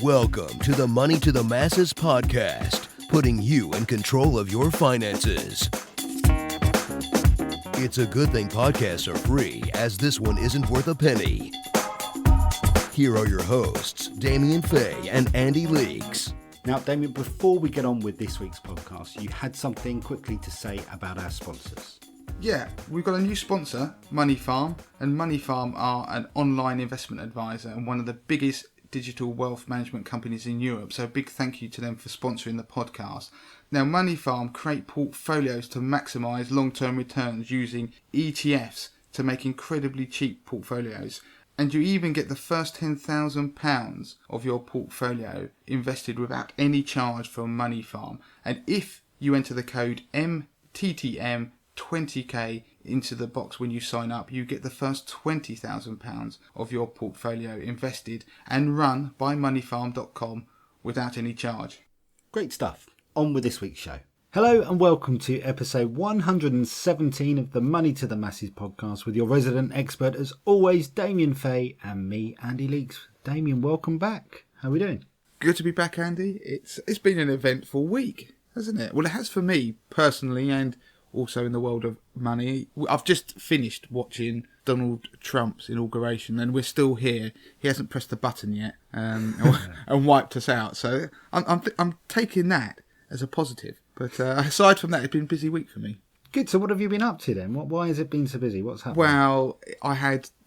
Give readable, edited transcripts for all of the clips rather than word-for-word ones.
Welcome to the Money to the Masses podcast, putting you in control of your finances. It's a good thing podcasts are free, as this one isn't worth a penny. Here are your hosts, Damien Fay and Andy Leakes. Now, Damien, before we get on with this week's podcast, you had something quickly to say about our sponsors. Yeah, we've got a new sponsor, Money Farm, and Money Farm are an online investment advisor and one of the biggest digital wealth management companies in Europe. So a big thank you to them for sponsoring the podcast. Now, Money Farm create portfolios to maximise long-term returns using ETFs to make incredibly cheap portfolios. And you even get the first £10,000 of your portfolio invested without any charge from Money Farm. And if you enter the code MTTM20K into the box when you sign up, you get the first £20,000 of your portfolio invested and run by moneyfarm.com without any charge. Great stuff. On with this week's show. Hello and welcome to episode 117 of the Money to the Masses podcast with your resident expert, as always, Damien Fay, and me, Andy Leakes. Damien, welcome back. How are we doing? Good to be back, Andy. It's been an eventful week, hasn't it? Well, it has for me personally, and also in the world of money. I've just finished watching Donald Trump's inauguration, and we're still here. He hasn't pressed the button yet, and wiped us out. So I'm taking that as a positive. But aside from that, it's been a busy week for me. Good. So what have you been up to then? Why has it been so busy? What's happened? Well,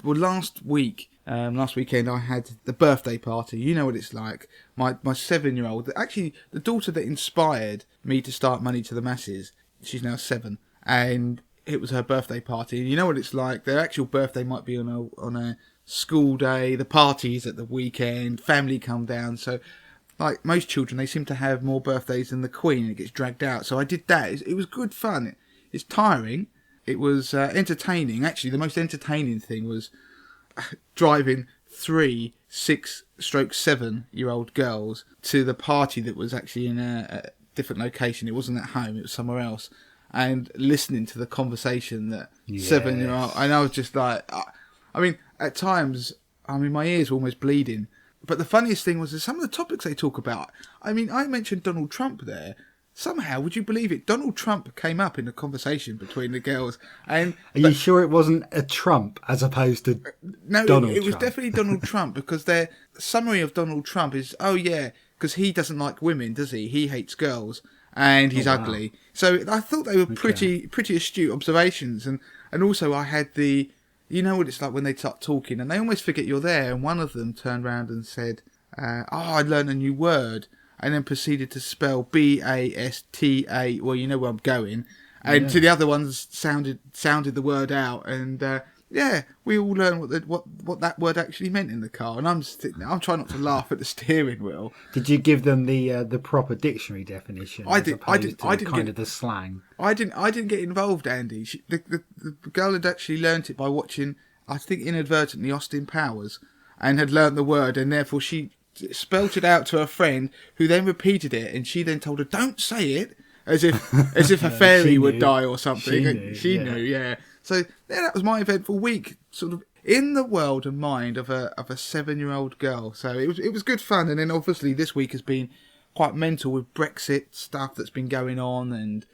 last weekend I had the birthday party. You know what it's like. My 7-year-old, actually the daughter that inspired me to start Money to the Masses, she's now 7, and it was her birthday party. And you know what it's like. Their actual birthday might be on a school day. The party's at the weekend. Family come down. So, like most children, they seem to have more birthdays than the Queen, and it gets dragged out. So I did that. It was good fun. It's tiring. It was entertaining. Actually, the most entertaining thing was driving 3 6/7-year-old girls to the party that was actually in a different location. It wasn't at home. It was somewhere else. And listening to the conversation that 7-year-old... And I was just like... at times, my ears were almost bleeding. But the funniest thing was some of the topics they talk about. I mentioned Donald Trump there. Somehow, would you believe it? Donald Trump came up in the conversation between the girls. And Are you sure it wasn't a Trump as opposed to No, Donald it was Trump? definitely Donald Trump, because their summary of Donald Trump is, because he doesn't like women, does he? He hates girls and he's ugly. So I thought they were pretty astute observations. And also I had you know what it's like when they start talking and they almost forget you're there. And one of them turned around and said, I learned a new word, and then proceeded to spell BASTA. Well, you know where I'm going. And to the other ones sounded the word out. And we all learned what that word actually meant in the car. And I'm sitting there, I'm trying not to laugh at the steering wheel. Did you give them the proper dictionary definition? I didn't get the slang. I didn't get involved, Andy. The girl had actually learnt it by watching, I think inadvertently, Austin Powers, and had learnt the word, and therefore she spelt it out to her friend, who then repeated it, and she then told her, "Don't say it," as if a fairy would die or something. She knew, yeah. So that was my eventful week, sort of in the world and mind of a 7-year-old girl. So it was good fun. And then obviously this week has been quite mental with Brexit stuff that's been going on, and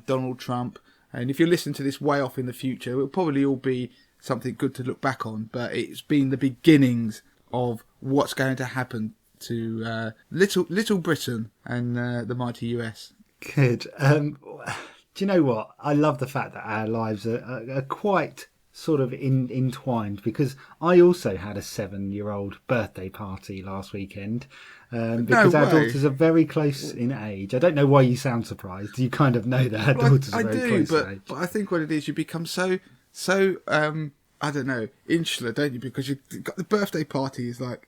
Donald Trump. And if you listen to this way off in the future, it'll probably all be something good to look back on. But it's been the beginnings of what's going to happen to little Britain and the mighty US. Good. Do you know what? I love the fact that our lives are quite sort of entwined, because I also had a 7-year-old birthday party last weekend, because our daughters are very close in age. I don't know why you sound surprised. You kind of know that our daughters are very close in age. But I think what it is, you become so I don't know, insular, don't you? Because you've got the birthday party is like,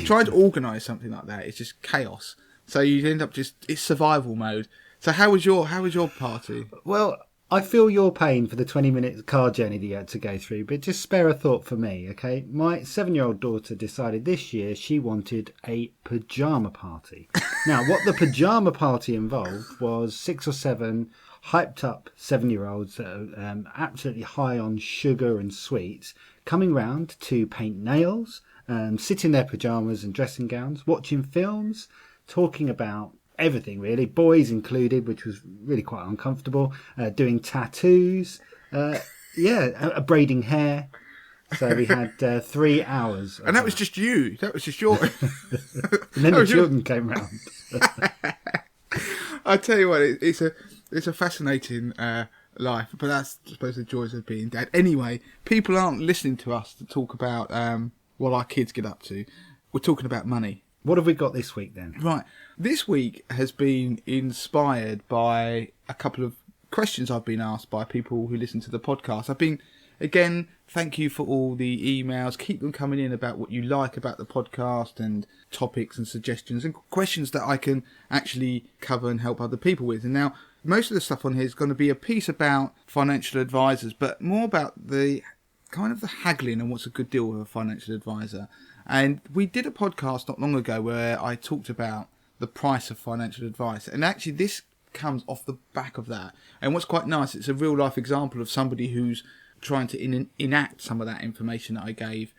trying to organise something like that, it's just chaos. So you end up it's survival mode. So how was your party? Well, I feel your pain for the 20-minute car journey that you had to go through, but just spare a thought for me, okay? My 7-year-old daughter decided this year she wanted a pyjama party. Now, what the pyjama party involved was 6 or 7 hyped up 7-year-olds that are absolutely high on sugar and sweets, coming round to paint nails, sit in their pyjamas and dressing gowns, watching films, talking about everything really, boys included, which was really quite uncomfortable, doing tattoos, braiding hair. So we had 3 hours. And that was just you. That was just your... And then the children came round. I tell you what, it's a fascinating life, but that's, I suppose, the joys of being dad. Anyway, people aren't listening to us to talk about what our kids get up to. We're talking about money. What have we got this week then? Right. This week has been inspired by a couple of questions I've been asked by people who listen to the podcast. Again, thank you for all the emails. Keep them coming in about what you like about the podcast and topics and suggestions and questions that I can actually cover and help other people with. And now, most of the stuff on here is going to be a piece about financial advisors, but more about the kind of the haggling and what's a good deal with a financial advisor. And we did a podcast not long ago where I talked about the price of financial advice. And actually, this comes off the back of that. And what's quite nice, it's a real life example of somebody who's trying to enact some of that information that I gave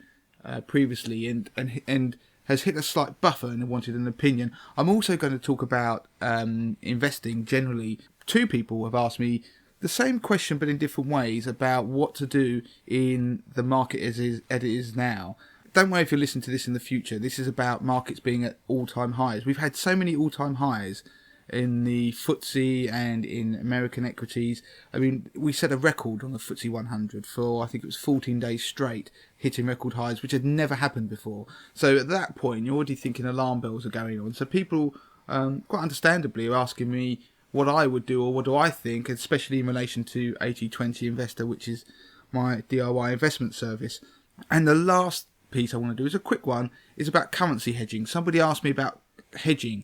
previously and has hit a slight buffer and wanted an opinion. I'm also going to talk about investing generally. Two people have asked me the same question but in different ways about what to do in the market as it is now. Don't worry if you listen to this in the future. This is about markets being at all-time highs. We've had so many all-time highs in the FTSE and in American equities. I mean, we set a record on the FTSE 100 for, I think it was 14 days straight, hitting record highs, which had never happened before. So at that point, you're already thinking alarm bells are going on. So people, quite understandably, are asking me what I would do or what do I think, especially in relation to 80/20 Investor, which is my DIY investment service. And the last piece I want to do is a quick one, is about currency hedging. Somebody asked me about hedging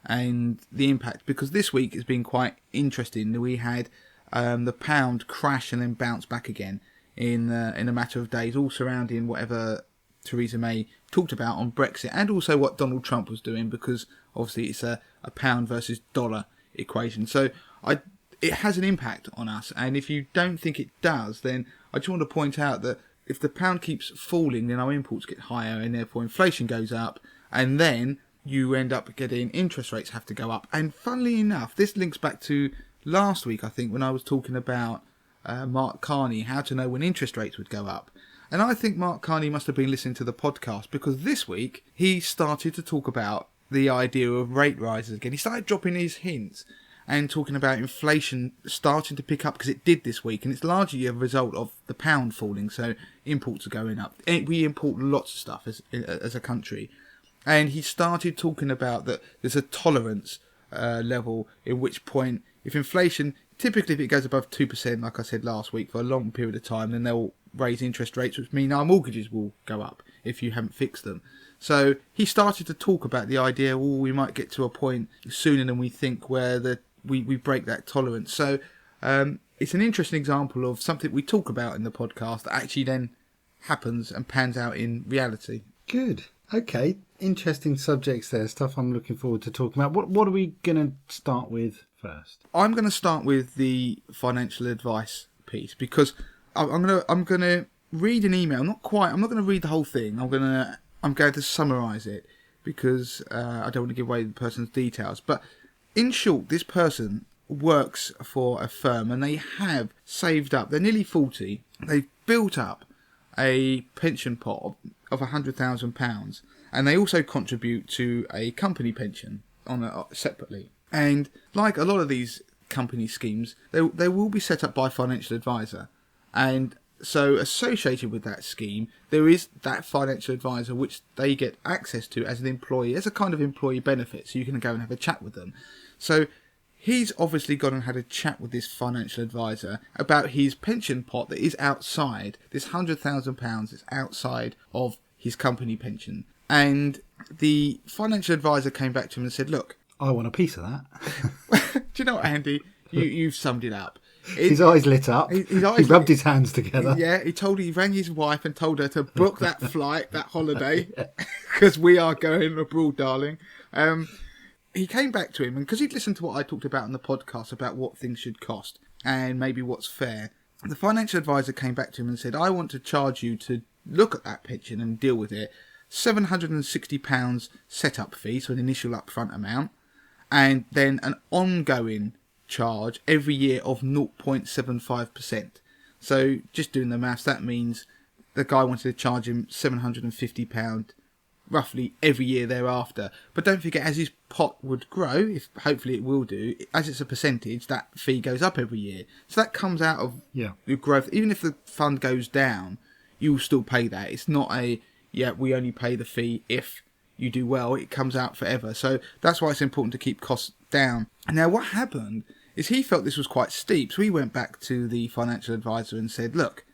and the impact, because this week has been quite interesting. We had the pound crash and then bounce back again in a matter of days, all surrounding whatever Theresa May talked about on Brexit and also what Donald Trump was doing, because obviously it's a pound versus dollar equation. So it has an impact on us, and if you don't think it does, then I just want to point out that if the pound keeps falling, then our imports get higher and therefore inflation goes up, and then you end up getting interest rates have to go up. And funnily enough, this links back to last week, I think, when I was talking about Mark Carney, how to know when interest rates would go up. And I think Mark Carney must have been listening to the podcast, because this week he started to talk about the idea of rate rises again. He started dropping his hints and talking about inflation starting to pick up, because it did this week, and it's largely a result of the pound falling, so imports are going up. We import lots of stuff as a country. And he started talking about that there's a tolerance level in which point, if inflation, typically if it goes above 2%, like I said last week, for a long period of time, then they'll raise interest rates, which mean our mortgages will go up if you haven't fixed them. So he started to talk about the idea, we might get to a point sooner than we think where we break that tolerance. So it's an interesting example of something we talk about in the podcast that actually then happens and pans out in reality. Good. Okay, interesting subjects there, stuff I'm looking forward to talking about. What are we going to start with first? I'm going to start with the financial advice piece, because I'm going to read an email. I'm not going to read the whole thing. I'm going to summarise it, because I don't want to give away the person's details. But in short, this person works for a firm and they have saved up. They're nearly 40. They've built up a pension pot of £100,000, and they also contribute to a company pension separately. And like a lot of these company schemes, they will be set up by a financial advisor, and so associated with that scheme there is that financial advisor which they get access to as an employee, as a kind of employee benefit, so you can go and have a chat with them. So he's obviously gone and had a chat with this financial advisor about his pension pot that is outside, this £100,000 is outside of his company pension. And the financial advisor came back to him and said, look, I want a piece of that. Do you know what, Andy? You've summed it up. His eyes lit up. He rubbed his hands together. Yeah, he rang his wife and told her to book that flight, that holiday, because we are going abroad, darling. He came back to him, and because he'd listened to what I talked about on the podcast about what things should cost and maybe what's fair, the financial advisor came back to him and said, I want to charge you to look at that pension and deal with it, £760 set-up fee, so an initial upfront amount, and then an ongoing charge every year of 0.75%. So just doing the maths, that means the guy wanted to charge him £750 roughly every year thereafter. But don't forget, as his pot would grow, if hopefully it will do, as it's a percentage, that fee goes up every year. So that comes out of your growth. Even if the fund goes down, you will still pay that. It's not we only pay the fee if you do well. It comes out forever. So that's why it's important to keep costs down. And now what happened is he felt this was quite steep. So he went back to the financial advisor and said, look,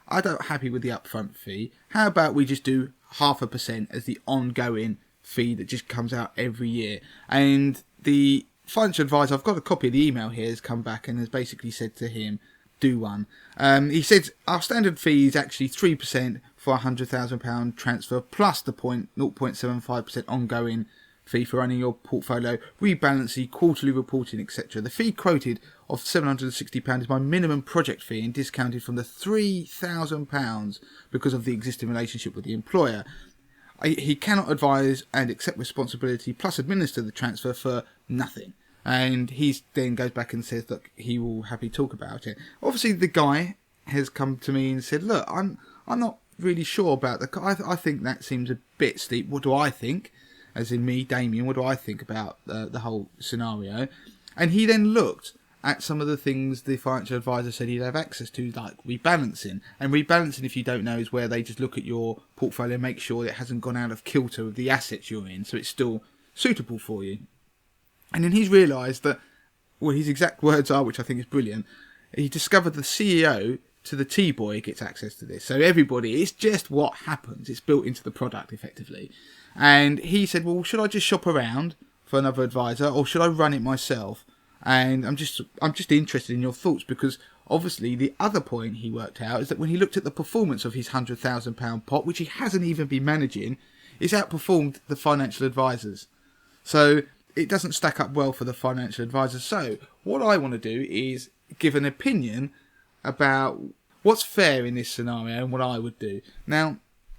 I'm not happy with the upfront fee. How about we just do 0.5% as the ongoing fee that just comes out every year? And the financial advisor, I've got a copy of the email here, has come back and has basically said to him, do one. He said our standard fee is actually 3% for a £100,000 transfer plus the 0.75% ongoing fee for running your portfolio, rebalancing, quarterly reporting, etc. The fee quoted of £760 is my minimum project fee and discounted from the £3,000 because of the existing relationship with the employer. He cannot advise and accept responsibility plus administer the transfer for nothing. And he then goes back and says, look, he will happily talk about it. Obviously, the guy has come to me and said, look, I'm not really sure about I think that seems a bit steep. What do I think? As in me, Damien, what do I think about the whole scenario? And he then looked at some of the things the financial advisor said he'd have access to, like rebalancing. And rebalancing, if you don't know, is where they just look at your portfolio and make sure it hasn't gone out of kilter with the assets you're in, so it's still suitable for you. And then he's realised that, well, his exact words are, which I think is brilliant, he discovered the CEO to the T-boy gets access to this. So everybody, it's just what happens. It's built into the product, effectively. And he said, well, should I just shop around for another advisor, or should I run it myself? And I'm just interested in your thoughts, because obviously the other point he worked out is that when he looked at the performance of his £100,000 pot, which he hasn't even been managing, it's outperformed the financial advisors. So it doesn't stack up well for the financial advisors. So what I want to do is give an opinion about what's fair in this scenario and what I would do. Now,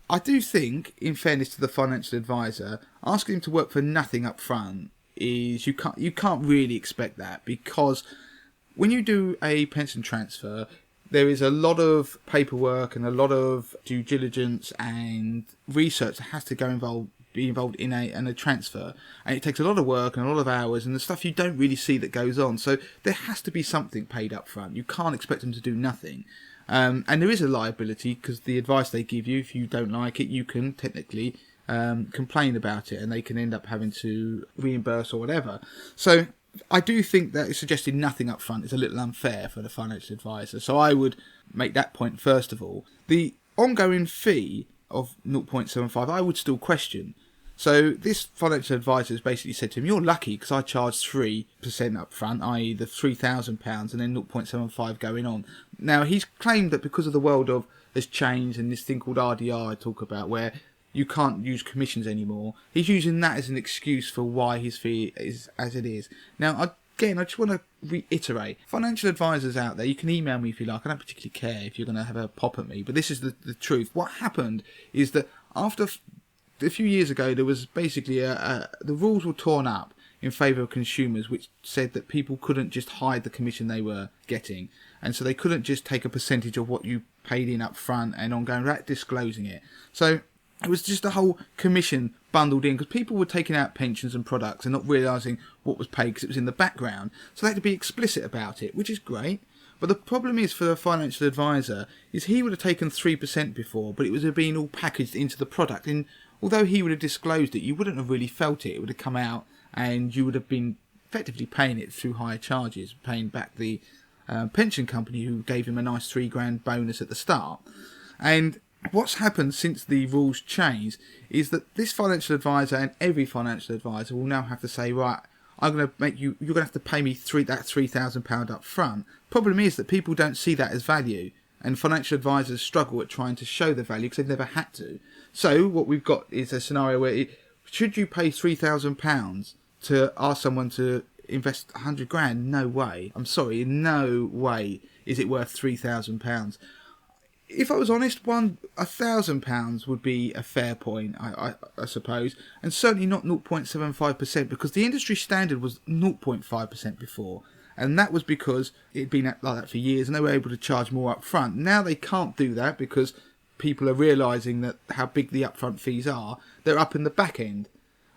I do think, in fairness to the financial advisor, asking him to work for nothing up front is you can't really expect that, because when you do a pension transfer, there is a lot of paperwork and a lot of due diligence and research that has to be involved in a transfer, and it takes a lot of work and a lot of hours and the stuff you don't really see that goes on. So there has to be something paid up front. You can't expect them to do nothing. And there is a liability, because the advice they give you, if you don't like it, you can technically complain about it and they can end up having to reimburse or whatever. So I do think that suggesting nothing up front is a little unfair for the financial advisor. So I would make that point first of all. The ongoing fee of 0.75 I would still question. So this financial advisor has basically said to him, you're lucky because I charged 3% up front, i.e. the £3,000, and then 0.75 going on. Now, he's claimed that because of the world has changed and this thing called RDR I talk about, where you can't use commissions anymore, he's using that as an excuse for why his fee is as it is. Now, again, I just want to reiterate, financial advisors out there, you can email me if you like. I don't particularly care if you're going to have a pop at me, but this is the truth. What happened is that after a few years ago, there was basically the rules were torn up in favour of consumers, which said that people couldn't just hide the commission they were getting, and so they couldn't just take a percentage of what you paid in up front and ongoing without disclosing it. So it was just a whole commission bundled in, because people were taking out pensions and products and not realising what was paid because it was in the background. So they had to be explicit about it, which is great. But the problem is for the financial advisor is he would have taken 3% before, but it would have been all packaged into the product. And although he would have disclosed it, you wouldn't have really felt it. It would have come out and you would have been effectively paying it through higher charges, paying back the pension company who gave him a nice £3,000 bonus at the start. And what's happened since the rules changed is that this financial advisor and every financial advisor will now have to say, right, I'm going to make you're going to have to pay me that £3,000 up front. Problem is that people don't see that as value, and financial advisors struggle at trying to show the value because they've never had to. So what we've got is a scenario where should you pay £3,000 to ask someone to invest £100,000? No way. I'm sorry, no way is it worth £3,000. if I was honest, £1,000 would be a fair point, I suppose, and certainly not 0.75%, because the industry standard was 0.5% before, and that was because it'd been like that for years, and they were able to charge more up front. Now they can't do that because people are realising that how big the upfront fees are. They're up in the back end.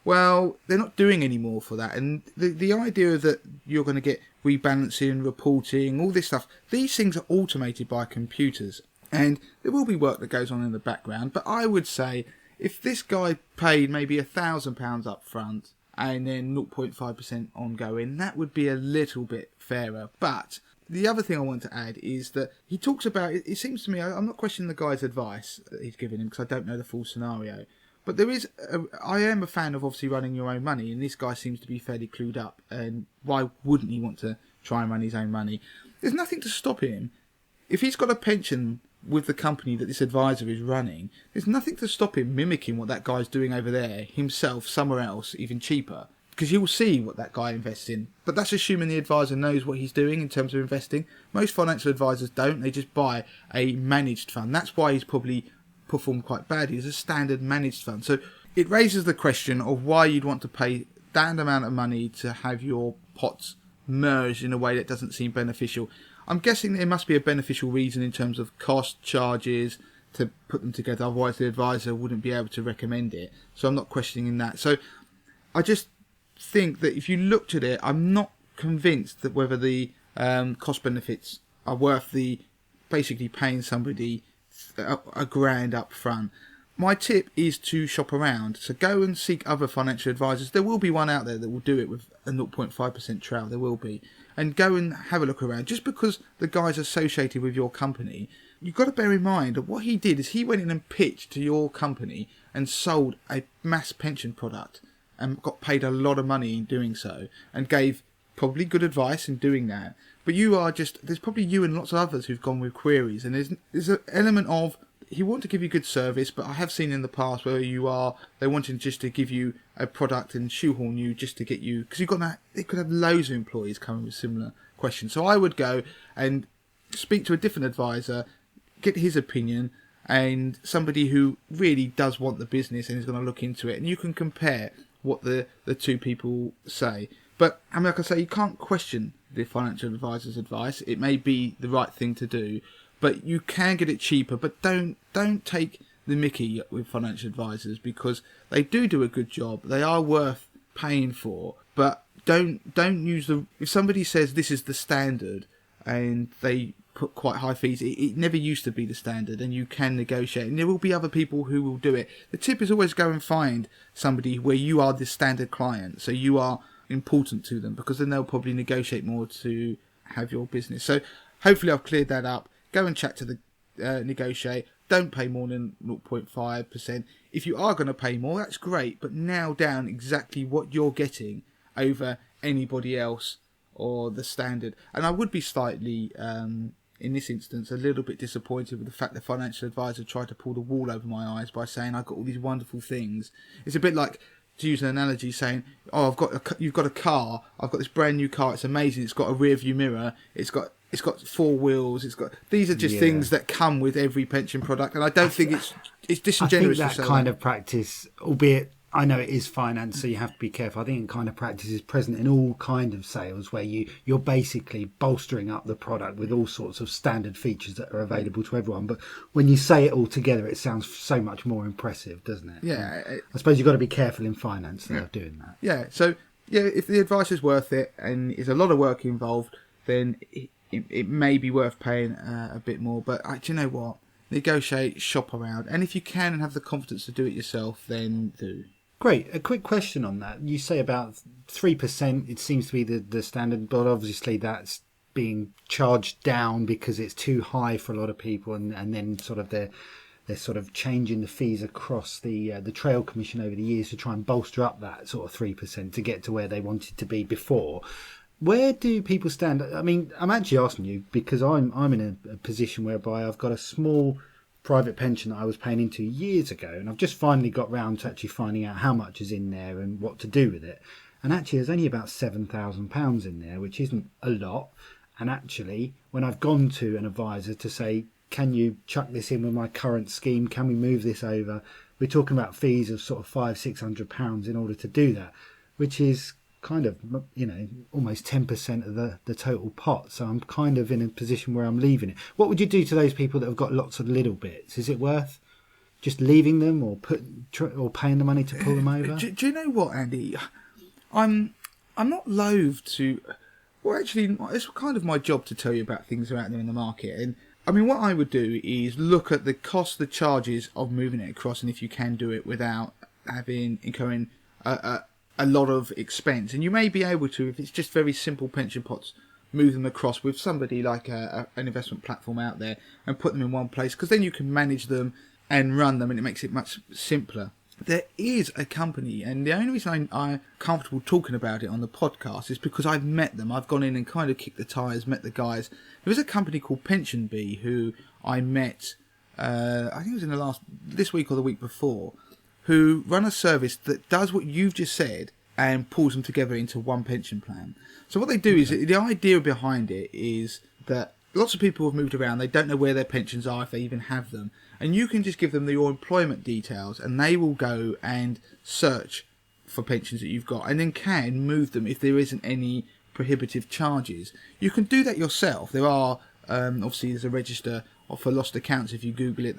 Well, they're not doing any more for that, and the idea that you're going to get rebalancing, reporting, all this stuff, these things are automated by computers. And there will be work that goes on in the background, but I would say if this guy paid maybe £1,000 up front and then 0.5% ongoing, that would be a little bit fairer. But the other thing I want to add is that he talks about, it seems to me, I'm not questioning the guy's advice that he's given him because I don't know the full scenario, but I am a fan of obviously running your own money, and this guy seems to be fairly clued up, and why wouldn't he want to try and run his own money? There's nothing to stop him. If he's got a pension with the company that this advisor is running, there's nothing to stop him mimicking what that guy's doing over there himself somewhere else, even cheaper, because you'll see what that guy invests in. But that's assuming the advisor knows what he's doing in terms of investing. Most financial advisors don't. They just buy a managed fund. That's why he's probably performed quite badly. It's a standard managed fund. So it raises the question of why you'd want to pay that amount of money to have your pots merged in a way that doesn't seem beneficial. I'm guessing there must be a beneficial reason in terms of cost, charges, to put them together. Otherwise, the advisor wouldn't be able to recommend it. So I'm not questioning that. So I just think that if you looked at it, I'm not convinced that whether the cost benefits are worth the basically paying somebody a grand up front. My tip is to shop around. So go and seek other financial advisors. There will be one out there that will do it with a 0.5% trail. There will be. And go and have a look around. Just because the guy's associated with your company, you've got to bear in mind that what he did is he went in and pitched to your company and sold a mass pension product and got paid a lot of money in doing so, and gave probably good advice in doing that. But there's probably you and lots of others who've gone with queries, and there's an element of he wanted to give you good service, but I have seen in the past where they wanted just to give you a product and shoehorn you just to get you, because they could have loads of employees coming with similar questions. So I would go and speak to a different advisor, get his opinion, and somebody who really does want the business and is going to look into it, and you can compare what the two people say. But like I say, you can't question the financial advisor's advice. It may be the right thing to do, but you can get it cheaper. But don't take the mickey with financial advisors, because they do a good job. They are worth paying for. But don't use if somebody says this is the standard and they put quite high fees, it never used to be the standard, and you can negotiate, and there will be other people who will do it. The tip is always go and find somebody where you are the standard client, so you are important to them, because then they'll probably negotiate more to have your business. So hopefully I've cleared that up. Go and chat to the negotiate. Don't pay more than 0.5%. If you are going to pay more, that's great, but nail down exactly what you're getting over anybody else or the standard. And I would be slightly, in this instance, a little bit disappointed with the fact the financial advisor tried to pull the wool over my eyes by saying I've got all these wonderful things. It's a bit like, to use an analogy, saying, "Oh, you've got a car. I've got this brand new car. It's amazing. It's got a rear view mirror. It's got 4 wheels. These are just things that come with every pension product." And I don't think it's disingenuous. I think that kind of practice, albeit I know it is finance, so you have to be careful. I think it kind of practice is present in all kind of sales, where you're basically bolstering up the product with all sorts of standard features that are available to everyone. But when you say it all together, it sounds so much more impressive, doesn't it? Yeah. I suppose you've got to be careful in finance of doing that. Yeah. So if the advice is worth it and there's a lot of work involved, then it may be worth paying a bit more. But do you know what? Negotiate, shop around, and if you can and have the confidence to do it yourself, then do. Great. A quick question on that. You say about 3%, it seems to be the standard, but obviously that's being charged down because it's too high for a lot of people, and then sort of they're sort of changing the fees across the Trail Commission over the years to try and bolster up that sort of 3% to get to where they wanted to be before. Where do people stand? I mean, I'm actually asking you because I'm in a position whereby I've got a small private pension that I was paying into years ago, and I've just finally got round to actually finding out how much is in there and what to do with it. And actually there's only about £7,000 in there, which isn't a lot. And actually when I've gone to an advisor to say, can you chuck this in with my current scheme? Can we move this over? We're talking about fees of sort of £500-600 in order to do that, which is kind of, almost 10% of the total pot. So I'm kind of in a position where I'm leaving it. What would you do to those people that have got lots of little bits? Is it worth just leaving them or paying the money to pull them over? Do you know what, Andy? I'm not loath to. Well, actually, it's kind of my job to tell you about things that are out there in the market. And I mean, what I would do is look at the cost, the charges of moving it across, and if you can do it without incurring a lot of expense. And you may be able to, if it's just very simple pension pots, move them across with somebody like an investment platform out there and put them in one place, because then you can manage them and run them, and it makes it much simpler. There is a company, and the only reason I'm comfortable talking about it on the podcast is because I've met them. I've gone in and kind of kicked the tyres, met the guys. There is a company called Pension Bee who I met, I think it was this week or the week before, who run a service that does what you've just said and pulls them together into one pension plan. So what they do is, the idea behind it is that lots of people have moved around. They don't know where their pensions are, if they even have them. And you can just give them your employment details, and they will go and search for pensions that you've got, and then can move them if there isn't any prohibitive charges. You can do that yourself. There are, obviously, there's a register for lost accounts, if you Google it,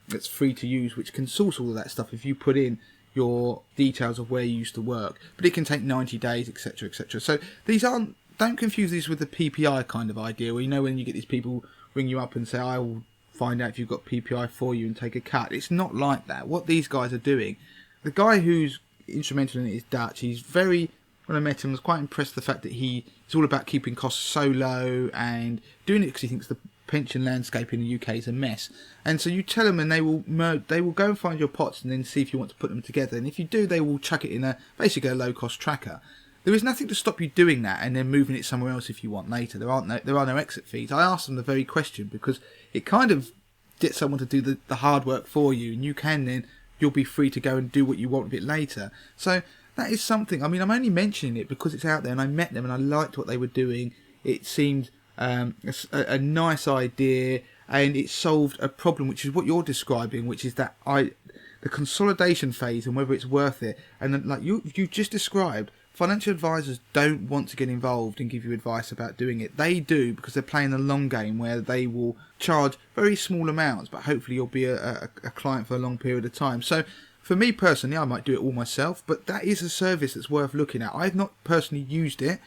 that's free to use, which can source all of that stuff if you put in your details of where you used to work. But it can take 90 days, etc., etc. So these aren't. Don't confuse these with the PPI kind of idea, where when you get these people ring you up and say, I will find out if you've got PPI for you and take a cut. It's not like that. What these guys are doing, the guy who's instrumental in it is Dutch. He's when I met him, I was quite impressed with the fact that it's all about keeping costs so low and doing it because he thinks the pension landscape in the UK is a mess. And so you tell them, and they will go and find your pots and then see if you want to put them together. And if you do, they will chuck it in basically a low-cost tracker. There is nothing to stop you doing that and then moving it somewhere else if you want later. There are no exit fees. I asked them the very question because it kind of gets someone to do the hard work for you, and you'll be free to go and do what you want a bit later. So that is something. I mean, I'm only mentioning it because it's out there, and I met them and I liked what they were doing. It seemed a nice idea, and it solved a problem, which is what you're describing, which is that the consolidation phase and whether it's worth it. And then, like you just described, financial advisors don't want to get involved and give you advice about doing it. They do because they're playing the long game, where they will charge very small amounts, but hopefully you'll be a client for a long period of time. So for me personally, I might do it all myself, but that is a service that's worth looking at. I've not personally used it.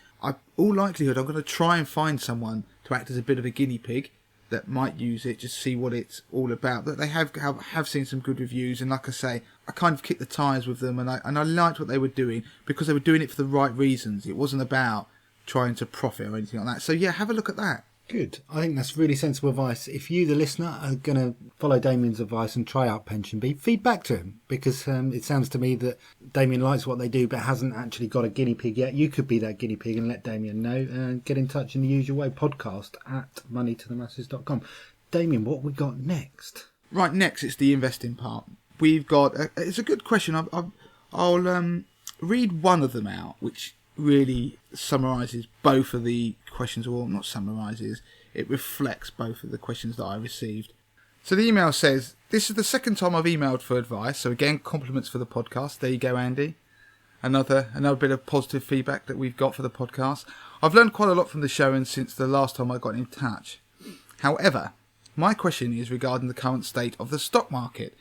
All likelihood, I'm going to try and find someone to act as a bit of a guinea pig that might use it, just see what it's all about. But they have seen some good reviews, and like I say, I kind of kicked the tyres with them, and I liked what they were doing because they were doing it for the right reasons. It wasn't about trying to profit or anything like that. So yeah, have a look at that. Good. I think that's really sensible advice. If you, the listener, are going to follow Damien's advice and try out Pension Bee, feed back to him, because it sounds to me that Damien likes what they do but hasn't actually got a guinea pig yet. You could be that guinea pig and let Damien know, and get in touch in the usual way, podcast@moneytothemasses.com. Damien, what we got next? Right, next it's the investing part. We've got it's a good question. I'll read one of them out, which really summarises both of the questions, or not summarises, it reflects both of the questions that I received. So the email says, this is the second time I've emailed for advice, so again, compliments for the podcast. There you go, Andy. Another bit of positive feedback that we've got for the podcast. I've learned quite a lot from the show and since the last time I got in touch. However, my question is regarding the current state of the stock market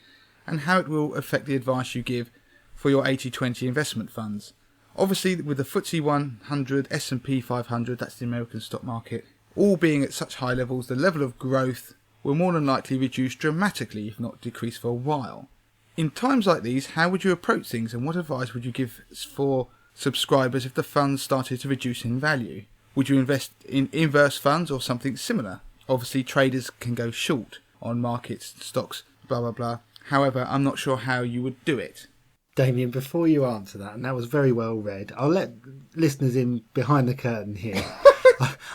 and how it will affect the advice you give for your 80-20 investment funds. Obviously, with the FTSE 100, S&P 500, that's the American stock market, all being at such high levels, the level of growth will more than likely reduce dramatically, if not decrease for a while. In times like these, how would you approach things, and what advice would you give for subscribers if the funds started to reduce in value? Would you invest in inverse funds or something similar? Obviously, traders can go short on markets, stocks, blah, blah, blah. However, I'm not sure how you would do it. Damien, before you answer that, and that was very well read, I'll let listeners in behind the curtain here.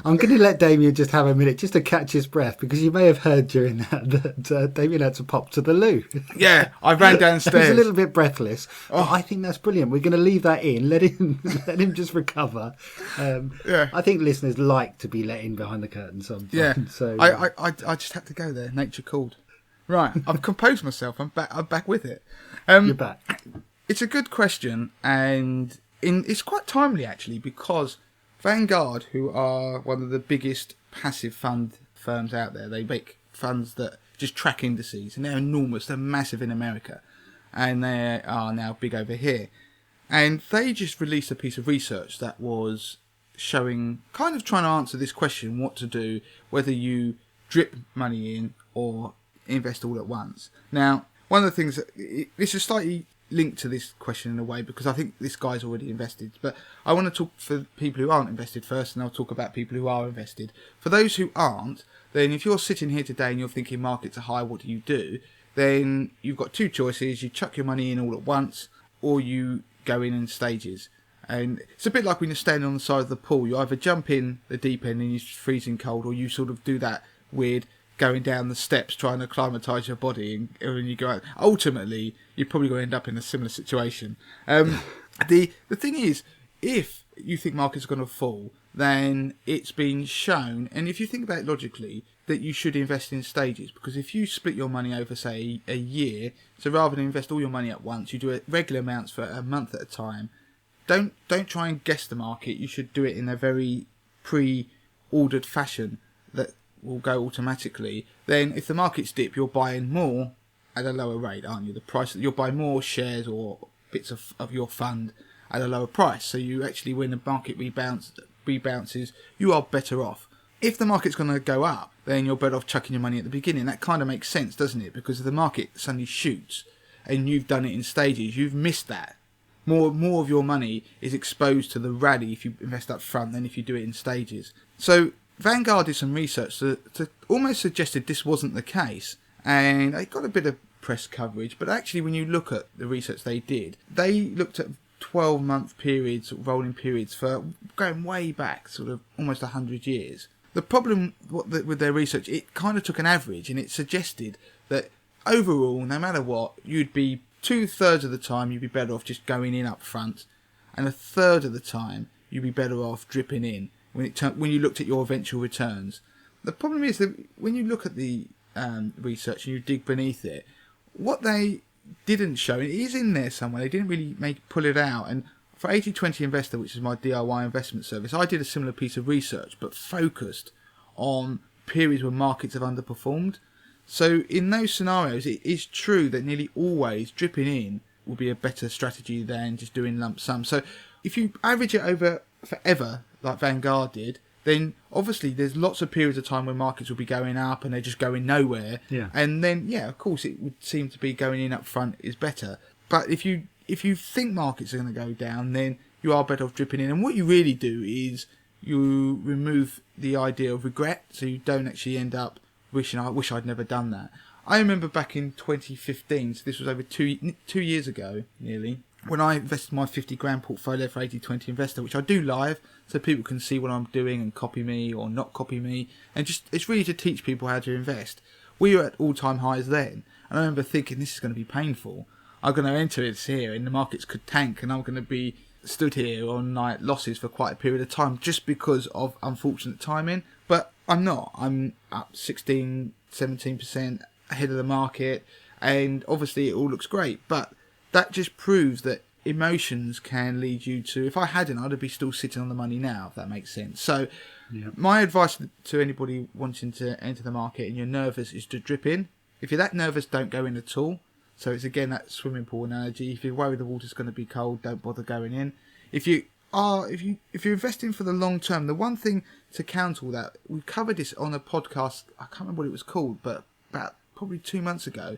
I'm going to let Damien just have a minute just to catch his breath, because you may have heard during that Damien had to pop to the loo. Yeah, I ran downstairs. He was a little bit breathless. But I think that's brilliant. We're going to leave that in. Let him just recover. I think listeners like to be let in behind the curtain sometimes. Yeah, So I just had to go there. Nature called. Right, I've composed myself. I'm back with it. you're back. It's a good question, and it's quite timely actually, because Vanguard, who are one of the biggest passive fund firms out there, they make funds that just track indices, and they're enormous. They're massive in America, and they are now big over here. And they just released a piece of research that was showing, kind of trying to answer this question, what to do, whether you drip money in or invest all at once. Now, one of the things this is slightly linked to this question in a way, because I think this guy's already invested, but I want to talk for people who aren't invested first, and I'll talk about people who are invested. For those who aren't, then if you're sitting here today and you're thinking markets are high, what do? Then you've got two choices. You chuck your money in all at once, or you go in stages. And it's a bit like when you're standing on the side of the pool. You either jump in the deep end and you're freezing cold, or you sort of do that weird going down the steps trying to acclimatise your body, and when you go out, ultimately you're probably going to end up in a similar situation. The thing is, if you think markets are going to fall, then it's been shown, and if you think about it logically, that you should invest in stages, because if you split your money over, say, a year, so rather than invest all your money at once, you do it regular amounts for a month at a time. Don't try and guess the market. You should do it in a very pre-ordered fashion that will go automatically. Then if the markets dip, you're buying more at a lower rate, aren't you? The price, you'll buy more shares or bits of your fund at a lower price. So you actually, when the market rebounces, you are better off. If the market's going to go up, then you're better off chucking your money at the beginning. That kind of makes sense, doesn't it? Because if the market suddenly shoots and you've done it in stages, you've missed that. More of your money is exposed to the rally if you invest up front than if you do it in stages. So Vanguard did some research to almost suggested this wasn't the case, and they got a bit of press coverage, but actually when you look at the research they did, they looked at 12-month periods, rolling periods, for going way back, sort of almost 100 years. The problem with their research, it kind of took an average, and it suggested that overall, no matter what, you'd be 2/3 of the time you'd be better off just going in up front, and 1/3 of the time you'd be better off dripping in when you looked at your eventual returns. The problem is that when you look at the research and you dig beneath it, what they didn't show, it is in there somewhere, they didn't really pull it out. And for 80/20 Investor, which is my DIY investment service, I did a similar piece of research but focused on periods when markets have underperformed. So in those scenarios, it is true that nearly always dripping in will be a better strategy than just doing lump sum. So if you average it over forever, like Vanguard did, then obviously there's lots of periods of time when markets will be going up and they're just going nowhere. Yeah. And then, yeah, of course, it would seem to be going in up front is better. But if you think markets are going to go down, then you are better off dripping in. And what you really do is you remove the idea of regret, so you don't actually end up wishing, I wish I'd never done that. I remember back in 2015, so this was over 2 years ago, nearly, when I invested my 50 grand portfolio for 80/20 Investor, which I do live, so people can see what I'm doing and copy me or not copy me, and just it's really to teach people how to invest. We were at all-time highs then, and I remember thinking, this is going to be painful. I'm going to enter it here, and the markets could tank, and I'm going to be stood here on like losses for quite a period of time just because of unfortunate timing. But I'm not. I'm up 16-17% ahead of the market, and obviously it all looks great, but that just proves that emotions can lead you to, if I hadn't, I'd be still sitting on the money now, if that makes sense. So yeah. My advice to anybody wanting to enter the market and you're nervous is to drip in. If you're that nervous, don't go in at all. So it's again that swimming pool analogy. If you're worried the water's going to be cold, don't bother going in. If you're investing for the long term, the one thing to counter all that, we covered this on a podcast, I can't remember what it was called, but about probably 2 months ago.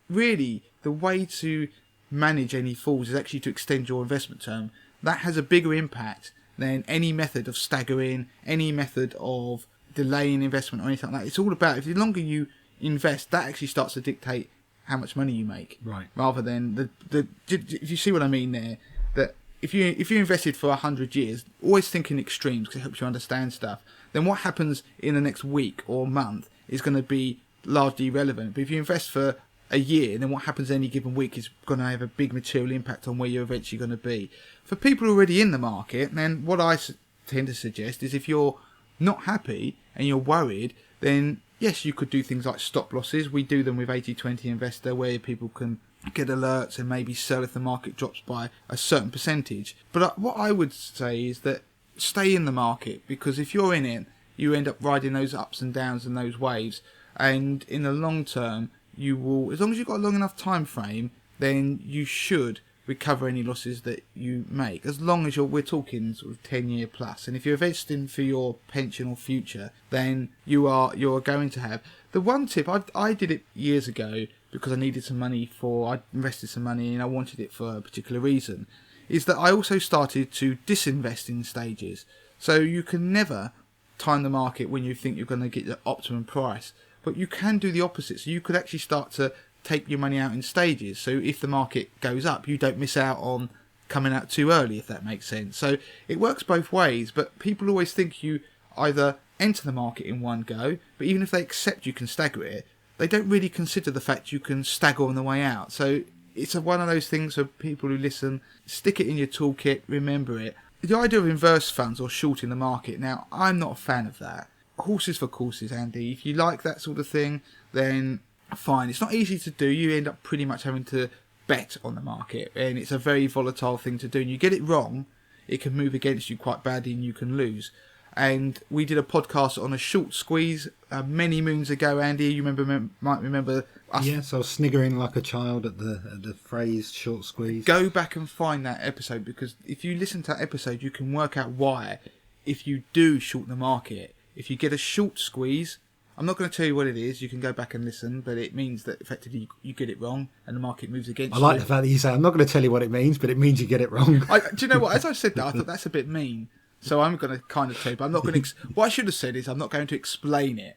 Really, the way to manage any falls is actually to extend your investment term. That has a bigger impact than any method of staggering, any method of delaying investment or anything like that. It's all about, if the longer you invest, that actually starts to dictate how much money you make. Right. Rather than if you see what I mean there, that if you invested for 100 years, always think in extremes because it helps you understand stuff. Then what happens in the next week or month is going to be largely irrelevant. But if you invest for a year, then what happens any given week is going to have a big material impact on where you're eventually going to be. For people already in the market, then what I tend to suggest is if you're not happy and you're worried, then yes, you could do things like stop losses. We do them with 80/20 Investor, where people can get alerts and maybe sell if the market drops by a certain percentage. But what I would say is that stay in the market, because if you're in it, you end up riding those ups and downs and those waves. And in the long term, you will, as long as you've got a long enough time frame, then you should recover any losses that you make, as long as we're talking sort of 10-year plus. And if you're investing for your pension or future, then you're going to have the one tip. I did it years ago because I needed some money I invested some money and I wanted it for a particular reason, is that I also started to disinvest in stages. So you can never time the market when you think you're going to get the optimum price, but you can do the opposite. So you could actually start to take your money out in stages. So if the market goes up, you don't miss out on coming out too early, if that makes sense. So it works both ways, but people always think you either enter the market in one go, but even if they accept you can stagger it, they don't really consider the fact you can stagger on the way out. So it's one of those things for people who listen, stick it in your toolkit, remember it. The idea of inverse funds or shorting the market, now I'm not a fan of that. Horses for courses, Andy. If you like that sort of thing, then fine. It's not easy to do. You end up pretty much having to bet on the market, and it's a very volatile thing to do. And you get it wrong, it can move against you quite badly and you can lose. And we did a podcast on a short squeeze many moons ago, Andy. You might remember us. Yes, I was sniggering like a child at the phrase short squeeze. Go back and find that episode, because if you listen to that episode, you can work out why, if you do short the market, if you get a short squeeze, I'm not going to tell you what it is, you can go back and listen, but it means that effectively you get it wrong and the market moves against you. I like the fact that you say, I'm not going to tell you what it means, but it means you get it wrong. Do you know what? As I said that, I thought that's a bit mean. So I'm going to kind of tell you, but I'm not going to... what I should have said is I'm not going to explain it,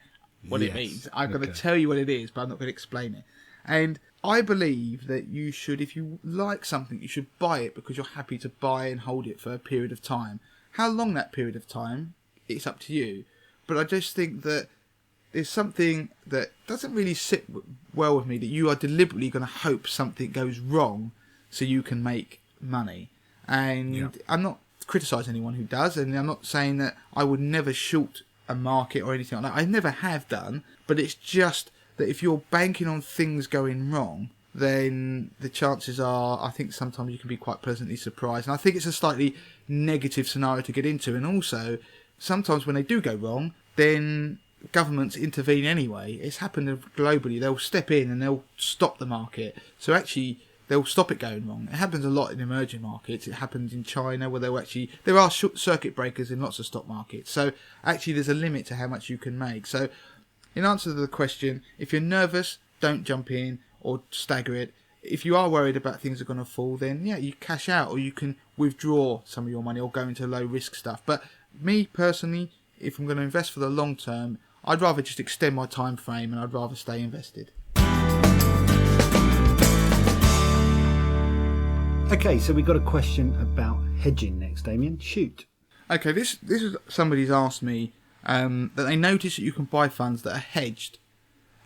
what it means. I'm going to tell you what it is, but I'm not going to explain it. And I believe that you should, if you like something, you should buy it because you're happy to buy and hold it for a period of time. How long that period of time, it's up to you. But I just think that there's something that doesn't really sit well with me, that you are deliberately going to hope something goes wrong so you can make money. And I'm not criticise anyone who does, and I'm not saying that I would never short a market or anything like that. I never have done, but it's just that if you're banking on things going wrong, then the chances are, I think sometimes you can be quite pleasantly surprised. And I think it's a slightly negative scenario to get into. And also, sometimes when they do go wrong, then governments intervene anyway. It's happened globally. They'll step in and they'll stop the market. So actually, they'll stop it going wrong. It happens a lot in emerging markets. It happens in China, where there are circuit breakers in lots of stock markets. So actually there's a limit to how much you can make. So in answer to the question, if you're nervous, don't jump in or stagger it. If you are worried about things are going to fall, then you cash out, or you can withdraw some of your money or go into low risk stuff. But me personally, if I'm going to invest for the long term, I'd rather just extend my time frame and I'd rather stay invested. Okay, so we got a question about hedging next, Damien. Shoot. Okay, this is somebody's asked me that they notice that you can buy funds that are hedged,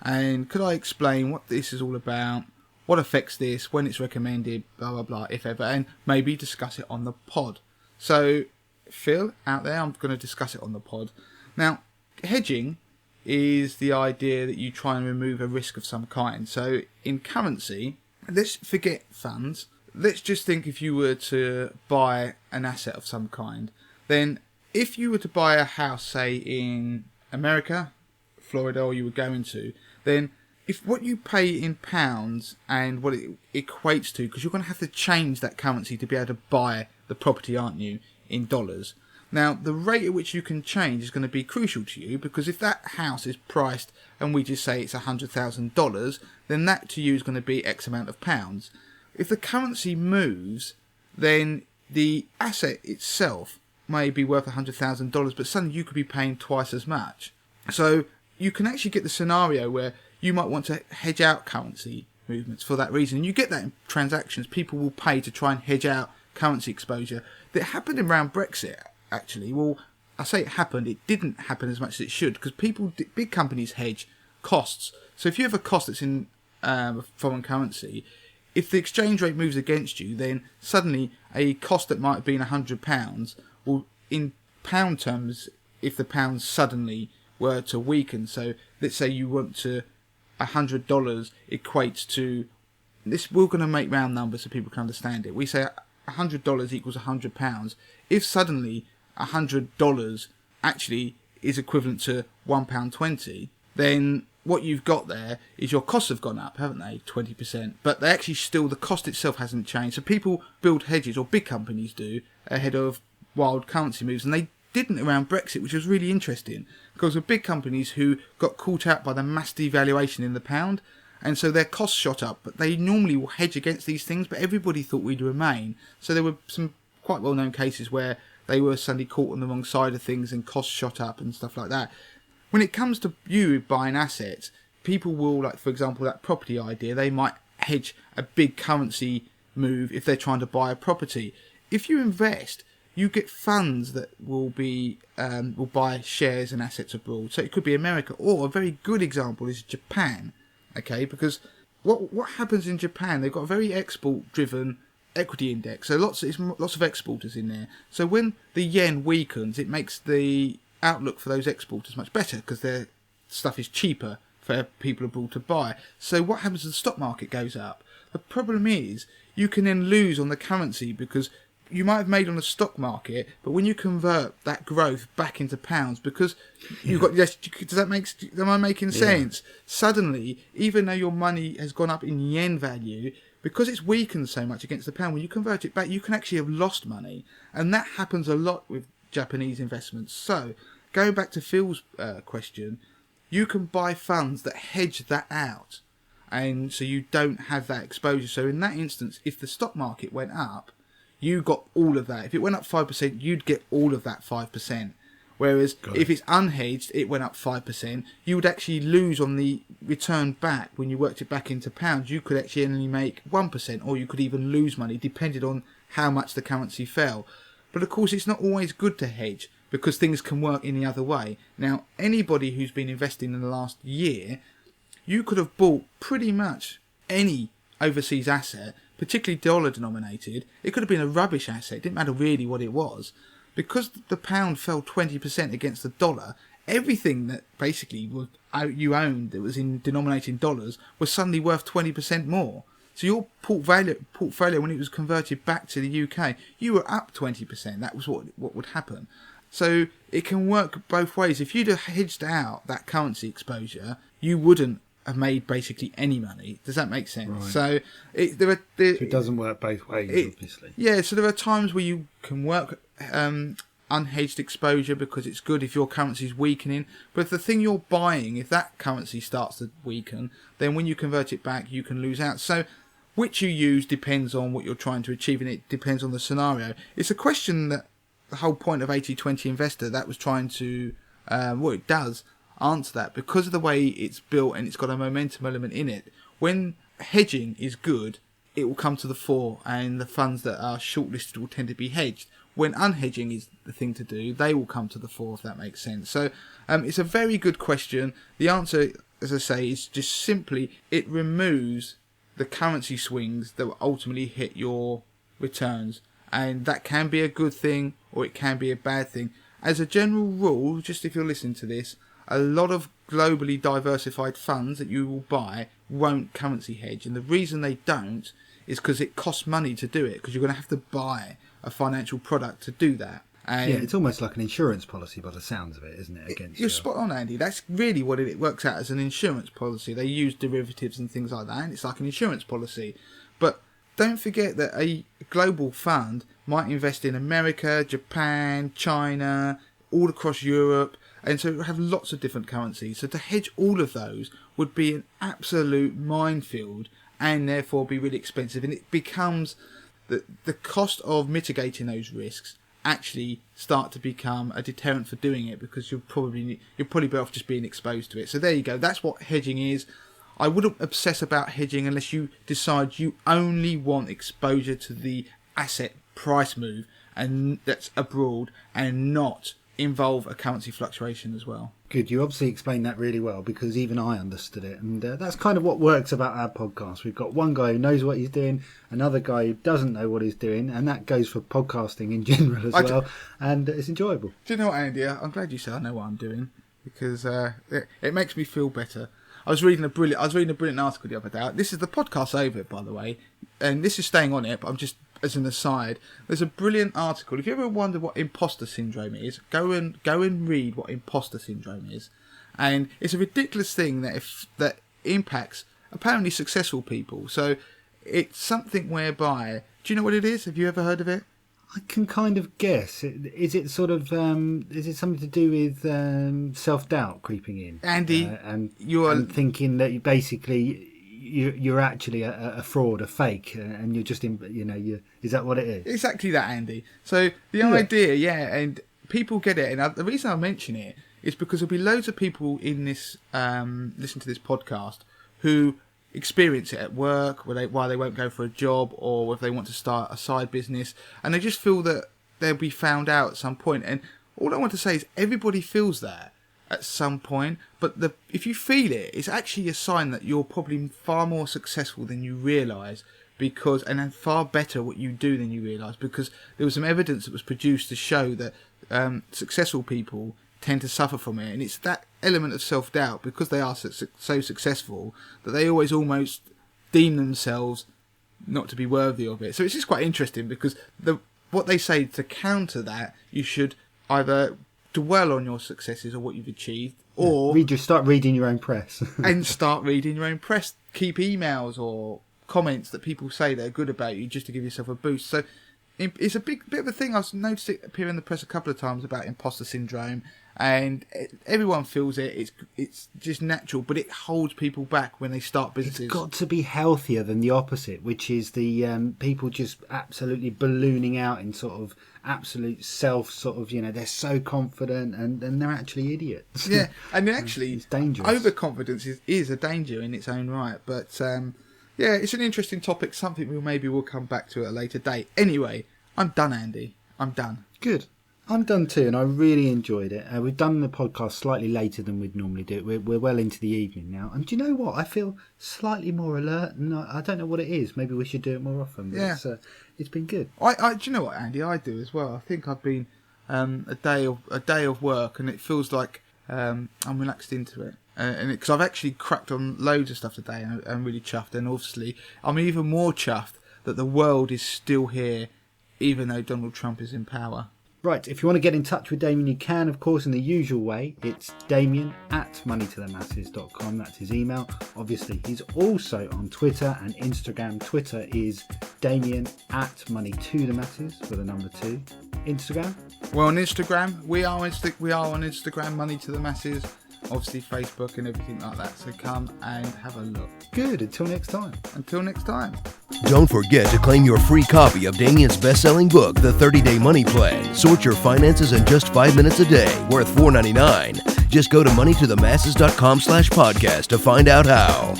and could I explain what this is all about, what affects this, when it's recommended, blah blah blah, if ever, and maybe discuss it on the pod. So Phil out there, I'm going to discuss it on the pod. Now, hedging is the idea that you try and remove a risk of some kind. So in currency, let's forget funds. Let's just think if you were to buy an asset of some kind, then if you were to buy a house, say in America, Florida, or you were going to, then if what you pay in pounds and what it equates to, because you're going to have to change that currency to be able to buy the property, aren't you, in dollars. Now, the rate at which you can change is going to be crucial to you, because if that house is priced and we just say it's $100,000, then that to you is going to be X amount of pounds. If the currency moves, then the asset itself may be worth $100,000, but suddenly you could be paying twice as much. So you can actually get the scenario where you might want to hedge out currency movements for that reason. You get that in transactions. People will pay to try and hedge out currency exposure that happened around Brexit, actually. Well, I say it happened, it didn't happen as much as it should, because big companies hedge costs. So if you have a cost that's in a foreign currency, if the exchange rate moves against you, then suddenly a cost that might have been £100 will, in pound terms, if the pound suddenly were to weaken, so let's say you want to $100 equates to this. We're going to make round numbers so people can understand it. We say $100 equals £100. If suddenly $100 actually is equivalent to £1.20, then what you've got there is your costs have gone up, haven't they? 20%. But they actually still, the cost itself hasn't changed. So people build hedges, or big companies do, ahead of wild currency moves. And they didn't around Brexit, which was really interesting, because there were big companies who got caught out by the mass devaluation in the pound, and so their costs shot up. But they normally will hedge against these things, but everybody thought we'd remain. So there were some quite well-known cases where they were suddenly caught on the wrong side of things and costs shot up and stuff like that. When it comes to you buying assets, people will, like for example that property idea, they might hedge a big currency move if they're trying to buy a property. If you invest, you get funds that will buy shares and assets abroad. So it could be America, or a very good example is Japan. Okay, because what happens in Japan? They've got a very export-driven equity index, so lots of exporters in there. So when the yen weakens, it makes the outlook for those exporters much better, because their stuff is cheaper for people abroad to buy. So what happens if the stock market goes up? The problem is you can then lose on the currency, because you might have made on the stock market, but when you convert that growth back into pounds, because you've got, yes, am I making sense? Suddenly, even though your money has gone up in yen value, because it's weakened so much against the pound, when you convert it back, you can actually have lost money. And that happens a lot with Japanese investments. So, going back to Phil's question, you can buy funds that hedge that out, and so you don't have that exposure. So in that instance, if the stock market went up, you got all of that. If it went up 5%, you'd get all of that 5%. Whereas if it's unhedged, it went up 5%, you would actually lose on the return back. When you worked it back into pounds, you could actually only make 1%, or you could even lose money, depending on how much the currency fell. But of course, it's not always good to hedge, because things can work in the other way. Now, anybody who's been investing in the last year, you could have bought pretty much any overseas asset, particularly dollar denominated. It could have been a rubbish asset, it didn't matter really what it was. Because the pound fell 20% against the dollar, everything that basically you owned that was denominated in dollars was suddenly worth 20% more. So your portfolio, when it was converted back to the UK, you were up 20%. That was what would happen. So it can work both ways. If you'd have hedged out that currency exposure, you wouldn't have made basically any money. Does that make sense? Right. So it doesn't work both ways, obviously. Yeah, so there are times where you can work unhedged exposure, because it's good if your currency is weakening. But if the thing you're buying, if that currency starts to weaken, then when you convert it back, you can lose out. So which you use depends on what you're trying to achieve, and it depends on the scenario. It's a question that the whole point of 80-20 Investor, that was trying to, it does answer that, because of the way it's built and it's got a momentum element in it. When hedging is good, it will come to the fore, and the funds that are shortlisted will tend to be hedged. When unhedging is the thing to do, they will come to the fore, if that makes sense. So it's a very good question. The answer, as I say, is just simply it removes the currency swings that will ultimately hit your returns. And that can be a good thing, or it can be a bad thing. As a general rule, just if you're listening to this, a lot of globally diversified funds that you will buy won't currency hedge. And the reason they don't is because it costs money to do it, because you're going to have to buy a financial product to do that. And yeah, it's almost like an insurance policy by the sounds of it, isn't it? You're spot on, Andy. That's really what it works out as, an insurance policy. They use derivatives and things like that, and it's like an insurance policy. But don't forget that a global fund might invest in America, Japan, China, all across Europe, and so it will have lots of different currencies. So to hedge all of those would be an absolute minefield, and therefore be really expensive. And it becomes the cost of mitigating those risks actually start to become a deterrent for doing it, because you're probably better off just being exposed to it. So there you go. That's what hedging is. I wouldn't obsess about hedging unless you decide you only want exposure to the asset price move, and that's abroad and not involve a currency fluctuation as well. Good. You obviously explained that really well, because even I understood it. And that's kind of what works about our podcast. We've got one guy who knows what he's doing, another guy who doesn't know what he's doing, and that goes for podcasting in general as well. And it's enjoyable. Do you know what, Andy? I'm glad you said I know what I'm doing, because it makes me feel better. I was reading a brilliant article the other day. This is the podcast over, by the way, and this is staying on it, but I'm just, as an aside, there's a brilliant article. If you ever wonder what imposter syndrome is, go and read what imposter syndrome is. And it's a ridiculous thing that impacts apparently successful people. So it's something whereby, do you know what it is? Have you ever heard of it? I can kind of guess. Is it sort of is it something to do with self-doubt creeping in, Andy? And thinking that you're actually a fraud, a fake, and you're just is that what it is? Exactly that, Andy. So the idea, and people get it, and the reason I mention it is because there'll be loads of people in this listen to this podcast who experience it at work, why they won't go for a job, or if they want to start a side business, and they just feel that they'll be found out at some point. And all I want to say is everybody feels that at some point, but if you feel it, it's actually a sign that you're probably far more successful than you realise, and far better at what you do than you realise, because there was some evidence that was produced to show that successful people tend to suffer from it, and it's that element of self-doubt, because they are so successful, that they always almost deem themselves not to be worthy of it. So it's just quite interesting, because what they say to counter that, you should either dwell on your successes or what you've achieved, or start reading your own press. And start reading your own press. Keep emails or comments that people say that are good about you, just to give yourself a boost. So it's a bit of a thing. I've noticed it appear in the press a couple of times about imposter syndrome, and everyone feels it. It's just natural, but it holds people back when they start businesses. It's got to be healthier than the opposite, which is the people just absolutely ballooning out in sort of absolute self, sort of, they're so confident, and they're actually idiots. Yeah, and actually, it's dangerous. Overconfidence is a danger in its own right, but yeah, it's an interesting topic, something we'll come back to at a later date. Anyway, I'm done, Andy. I'm done. Good. I'm done too, and I really enjoyed it. We've done the podcast slightly later than we'd normally do. We're well into the evening now. And do you know what? I feel slightly more alert, and I don't know what it is. Maybe we should do it more often. But yeah. It's been good. Do you know what, Andy? I do as well. I think I've been a day of work, and it feels like I'm relaxed into it. And because I've actually cracked on loads of stuff today, and I'm really chuffed. And obviously, I'm even more chuffed that the world is still here, even though Donald Trump is in power. Right, if you want to get in touch with Damien, you can, of course, in the usual way. It's damien@moneytothemasses.com. That's his email. Obviously, he's also on Twitter and Instagram. Twitter is damien@moneytothemasses with a number 2. Instagram? Well, on Instagram, we are on Instagram, Money to the Masses. Obviously, Facebook and everything like that. So come and have a look. Good. Until next time. Don't forget to claim your free copy of Damien's best-selling book, The 30-Day Money Plan. Sort your finances in just 5 minutes a day, worth $4.99. Just go to moneytothemasses.com/podcast to find out how.